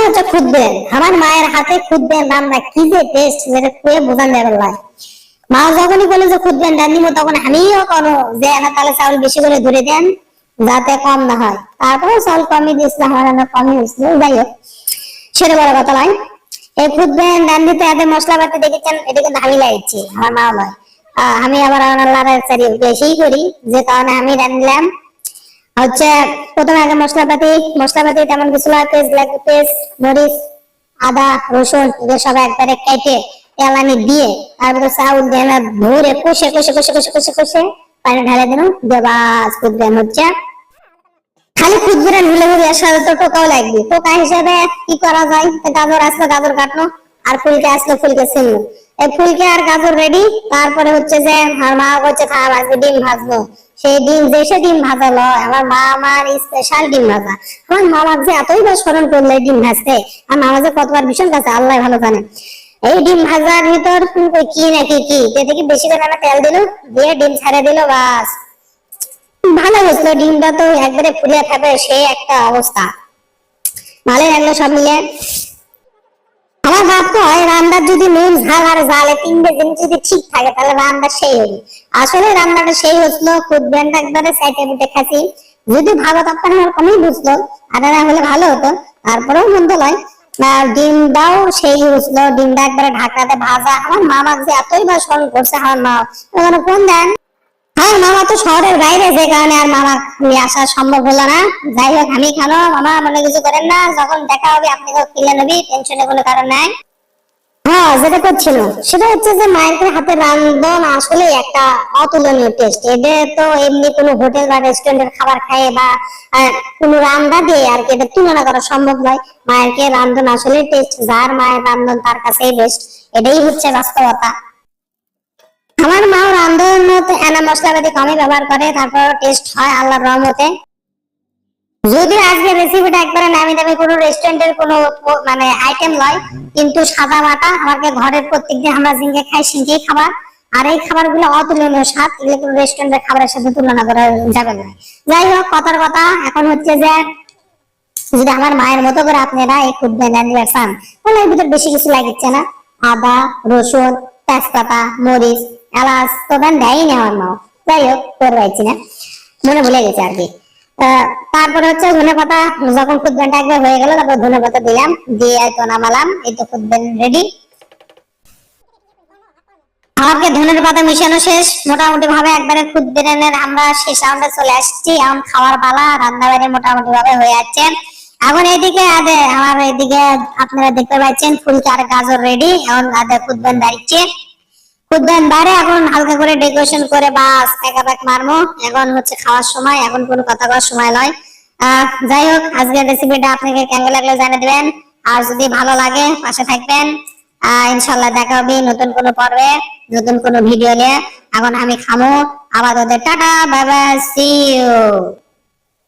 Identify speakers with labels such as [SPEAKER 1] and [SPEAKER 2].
[SPEAKER 1] হচ্ছে খুদবেন। আমার মায়ের হাতে খুদবেন রান্না কি যে টেস্ট, যেটা খেয়ে বোঝান যাবে না। মা যখনই বলে যে খুদবেন রান্নিব, তখন আমিও কোনো যে না তাহলে চাউল বেশি করে ধরে দেন যাতে কম না হয়। তারপরে চাউল কমই দিয়েছিল, আমার রান্না কমই হয়েছিল। যাই হোক, সেটা বড় কথা নয়। এই খুদবেন রান্নিতে এদের মশলাপাতি দেখেছেন, এটা কিন্তু আমি লাগাইছি, আমার মা নয়। আমি আবার লাড়াচাড়ি বেশিই করি, যে কারণে আমি রান্নলাম হচ্ছে প্রথমে আগে মশলাপাতি তেমন কিছু লাগে, পেঁয়াজ, মরিচ, আদা, রসুন এগুলো সব একবারে কেটে তেলানি দিয়ে তারপরে চাউল দিয়ে ভরে কষে কষে কষে কষে কষে কষে পানি ঢালে দিলাম, দিয়ে বাস খুদবেন হচ্ছে। খালি খুদবেন ঢুলে হবে, এর সাথে তো টোকাও লাগবে। টোকা হিসাবে কি করা যায়, গাজর আসলে গাজর কাটলো, আর ফুলকে আসলে ফুলকে ছিললো। এই ফুলকে আর গাজর রেডি। তারপরে হচ্ছে যে আমার মা হচ্ছে আজকে ডিম ভাজবো। সেই ডিম দেশে ডিম ভাজালো আমার মা, আমার স্পেশাল ডিম ভাজা। আমার মামা যে এতই বা স্মরণ করলো ডিম ভাজতে, আর মামা যে কতবার ভীষণ কাছে আল্লাহ ভালো জানে। এই ডিম ভাজার ভিতর কি নাকি কি দেখি বেশি করে না তেল দিল, দিয়ে ডিম ছেড়ে দিল, বাস ভালো হয়েছিল। ডিমটা তো একবারে ফুলিয়ে থাকবে, সেই একটা অবস্থা, ভালোই লাগলো সব মিলে। আমার ভাবতে হয় রান্নার যদি নুন ঝাল আর জালে তিনটে জিনিস যদি ঠিক থাকে তাহলে রান্না সেই হবে। আসলে রান্নাটা সেই হচ্ছিল, খুদবেনটা একবারে সাইটে মুটে খাসি। যদি ভালো থাকতাম আমার কমই বুঝলো, আর না হলে ভালো হতো, তারপরেও মন্দ নয়। আর ডিমটাও সেই হচ্ছিল, ডিমটা একবারে ঢাকাতে ভাজা। আমার মামা যে এতই বা স্মরণ করছে, আমার মা ফোন দেন। হ্যাঁ, মামা তো শহরের বাইরে, যে কারণে আর মামা নিয়ে আসা সম্ভব হলো না। যাই হোক, আমি খানো মামা মনে কিছু করেন না, যখন দেখা হবে আপনি কিনে নেবি, টেনশনের কোনো কারণ নাই। হ্যাঁ, যেটা করছিল সেটা হচ্ছে যে মায়ের হাতে রান্ধন আসলে একটা অতুলনীয় টেস্ট। এদের তো এমনি কোনো হোটেল বা রেস্টুরেন্টের খাবার খায় বা কোনো রান্না দিয়ে আর কি এটা তুলনা করা সম্ভব নয়। মায়ের রান্ধন আসলে টেস্ট, যার মায়ের রান্ধন তার কাছেই বেস্ট, এটাই হচ্ছে বাস্তবতা। আমার মাও রান্ধন এনা মশলাপাতি কমই ব্যবহার করে, তারপর টেস্ট হয় আল্লাহর রহমতে। যদি আজকে রেসিপিটা একবারে নামি দামি কোনো রেস্টুরেন্টের কোনো মানে আইটেম নয়, কিন্তু সাদা মাটা আমাকে ঘরের প্রত্যেকদিন আমরা জিঙ্গে খাই, সিঙ্গেই খাবার। আর এই খাবারগুলো অতুলনীয় স্বাদ, এগুলো কোনো রেস্টুরেন্টের খাবারের সাথে তুলনা করা যাবে না। যাই হোক, কথার কথা এখন হচ্ছে যে যদি আমার মায়ের মতো করে আপনারা এই খুদবেন রান্না চান, তাহলে এর ভিতর বেশি কিছু লাগিচ্ছে না। আদা, রসুন, তেজপাতা, মরিচ, এলাচ তো দেয়ই না আমার মা। যাই হোক, করবাইছি না, মনে ভুলে গেছে আর কি। তারপরে হচ্ছে ধনে পাতা, যখন খুদবেনটা একবার হয়ে গেল তারপর ধনে পাতা দিলাম, দিয়ে তো নামালাম। এই তো খুদবেন রেডি। আমাকে ধনের পাতা মিশানো শেষ মোটামুটি ভাবে, একবারে খুদবেনের আমরা শেষ রাউন্ডে চলে আসছি। এখন খাওয়ার পালা, রান্না বাড়ি মোটামুটি ভাবে হয়ে যাচ্ছে। এখন এইদিকে আমার এইদিকে আপনারা দেখতে পাচ্ছেন ফুলকে আর গাজর রেডি। এখন খুদবেন দাঁড়িয়েছে, খুদবেন বাইরে এখন হালকা করে ডেকোরেশন করে বাস প্যাক মারমো। এখন হচ্ছে খাওয়ার সময়, এখন কোনো কথা বলার সময় নয়। যাই হোক, আজকের রেসিপিটা আপনাকে কেমন লাগলো জানিয়ে দিবেন, আর যদি ভালো লাগে পাশে থাকবেন। ইনশাল্লাহ দেখা হবে নতুন কোনো পর্বে, নতুন কোনো ভিডিও নিয়ে। এখন আমি খামো, আবার tata, bye bye, see you.